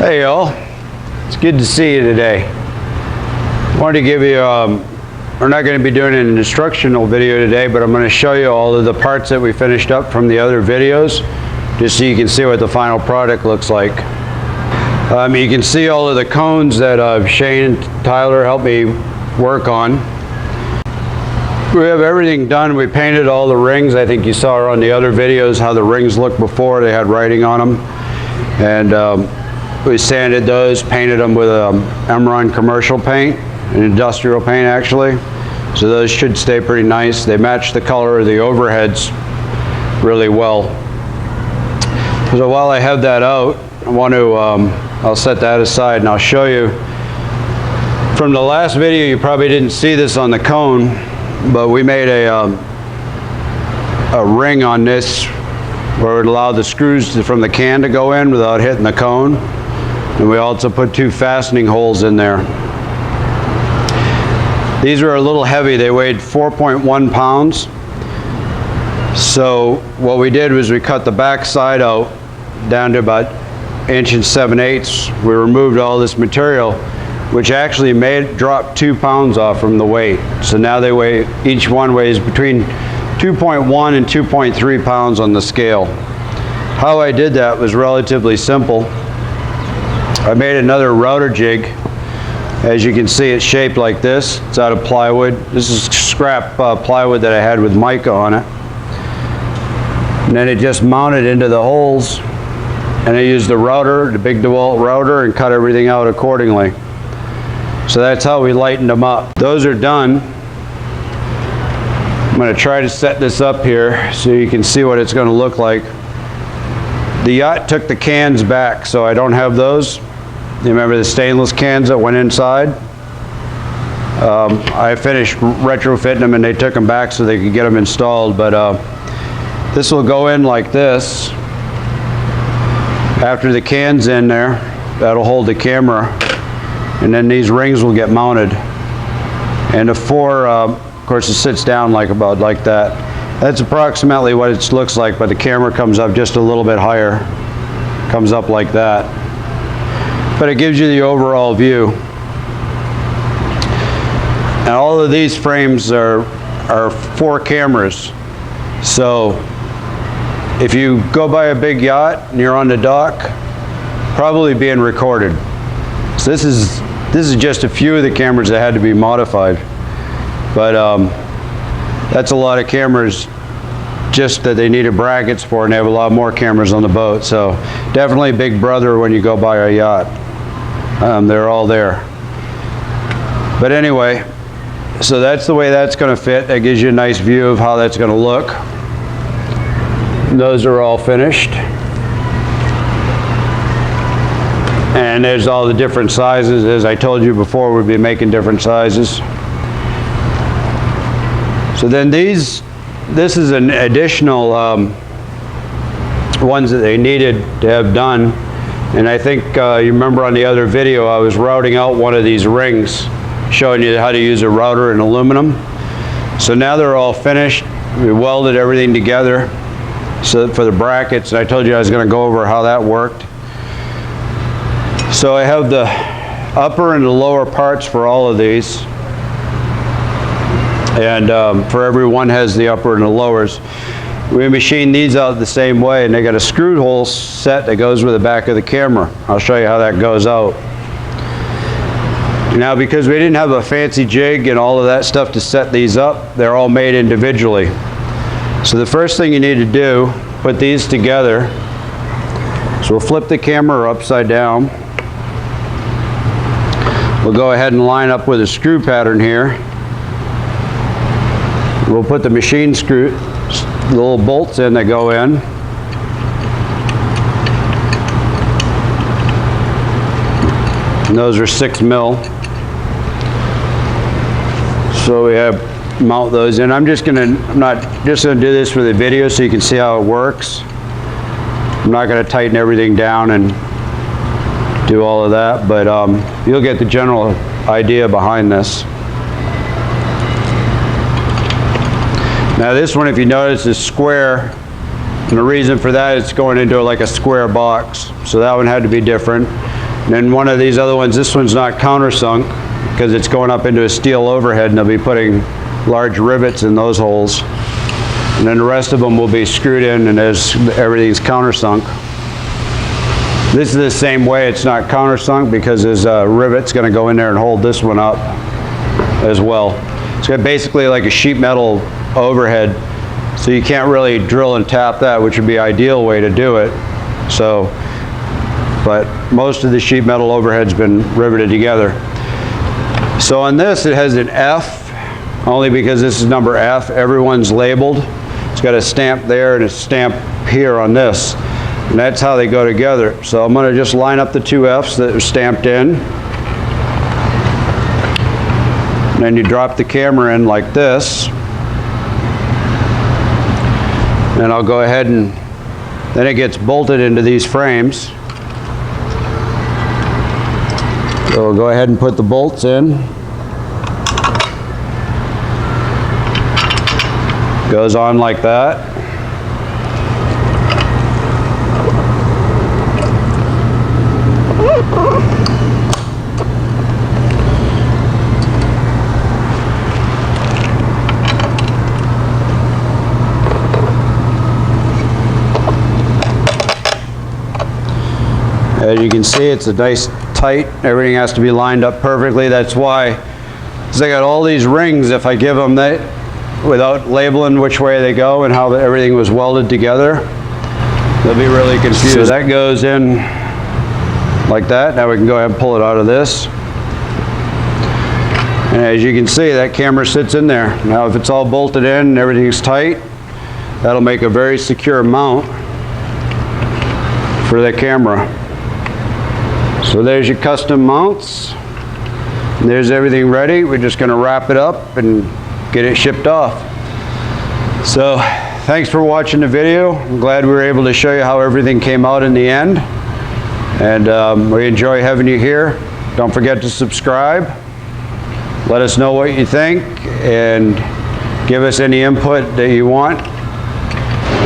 Hey y'all, it's good to see you today. I wanted to give you, we're not going to be doing an instructional video today, but I'm going to show you all of the parts that we finished up from the other videos, just so you can see what the final product looks like. You can see all of the cones that Shane and Tyler helped me work on. We have everything done. We painted all the rings. I think you saw on the other videos how the rings looked before. They had writing on them. And we sanded those, painted them with Emerald commercial paint, an industrial paint actually. So those should stay pretty nice. They match the color of the overheads really well. So while I have that out, I want to, I'll set that aside and I'll show you. From the last video, you probably didn't see this on the cone, but we made a ring on this where it would allow the screws from the can to go in without hitting the cone. And we also put 2 fastening holes in there. These were a little heavy. They weighed 4.1 pounds. So what we did was we cut the back side out down to about 1 7/8 inches. We removed all this material, which actually dropped 2 pounds off from the weight. So now they weigh, each one weighs between 2.1 and 2.3 pounds on the scale. How I did that was relatively simple. I made another router jig. As you can see, it's shaped like this. It's out of plywood. This is scrap plywood that I had with mica on it. And then it just mounted into the holes, and I used the router, the big DeWalt router, and cut everything out accordingly. So that's how we lightened them up. Those are done. I'm going to try to set this up here so you can see what it's going to look like. The yacht took the cans back, so I don't have those. You remember the stainless cans that went inside? I finished retrofitting them and they took them back so they could get them installed, but this will go in like this. After the can's in there, that'll hold the camera, and then these rings will get mounted. And the 4, of course, it sits down like that. That's approximately what it looks like, but the camera comes up just a little bit higher. Comes up like that. But it gives you the overall view. And all of these frames are 4 cameras. So if you go by a big yacht and you're on the dock, probably being recorded. So this is just a few of the cameras that had to be modified. But that's a lot of cameras just that they needed brackets for, and they have a lot more cameras on the boat. So definitely Big Brother when you go by a yacht. They're all there. But anyway, so that's the way that's going to fit. That gives you a nice view of how that's going to look. Those are all finished. And there's all the different sizes. As I told you before, we'll be making different sizes. So then this is an additional ones that they needed to have done. And I think you remember on the other video I was routing out one of these rings, showing you how to use a router in aluminum. So now they're all finished. We welded everything together so for the brackets, and I told you I was going to go over how that worked. So I have the upper and the lower parts for all of these. And for everyone has the upper and the lowers. We machine these out the same way, and they got a screw hole set that goes with the back of the camera. I'll show you how that goes out. Now, because we didn't have a fancy jig and all of that stuff to set these up, they're all made individually. So the first thing you need to do, put these together. So we'll flip the camera upside down. We'll go ahead and line up with a screw pattern here. We'll put the machine screw, little bolts in that go in. And those are 6 mil. So we have mount those in. I'm not just gonna do this for the video so you can see how it works. I'm not gonna tighten everything down and do all of that, but you'll get the general idea behind this. Now this one, if you notice, is square, and the reason for that is going into like a square box, so that one had to be different. And then one of these other ones, this one's not countersunk because it's going up into a steel overhead, and they'll be putting large rivets in those holes. And then the rest of them will be screwed in, and everything's countersunk. This is the same way. It's not countersunk because there's a rivet's going to go in there and hold this one up as well. It's got basically like a sheet metal overhead, so you can't really drill and tap that, which would be the ideal way to do it. So, but most of the sheet metal overhead's been riveted together. So on this, it has an F, only because this is number F. Everyone's labeled. It's got a stamp there and a stamp here on this. And that's how they go together. So I'm going to just line up the two F's that are stamped in. And then you drop the camera in like this. And I'll go ahead and then it gets bolted into these frames. So we'll go ahead and put the bolts in. Goes on like that. As you can see, it's a nice tight. Everything has to be lined up perfectly. That's why, because I got all these rings, if I give them that without labeling which way they go and how everything was welded together, they'll be really confused. So that goes in like that. Now we can go ahead and pull it out of this. And as you can see, that camera sits in there. Now if it's all bolted in and everything's tight, that'll make a very secure mount for the camera. So there's your custom mounts. And there's everything ready. We're just going to wrap it up and get it shipped off. So thanks for watching the video. I'm glad we were able to show you how everything came out in the end. And we enjoy having you here. Don't forget to subscribe. Let us know what you think and give us any input that you want.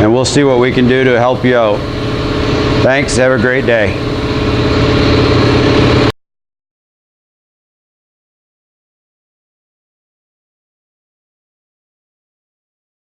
And we'll see what we can do to help you out. Thanks. Have a great day.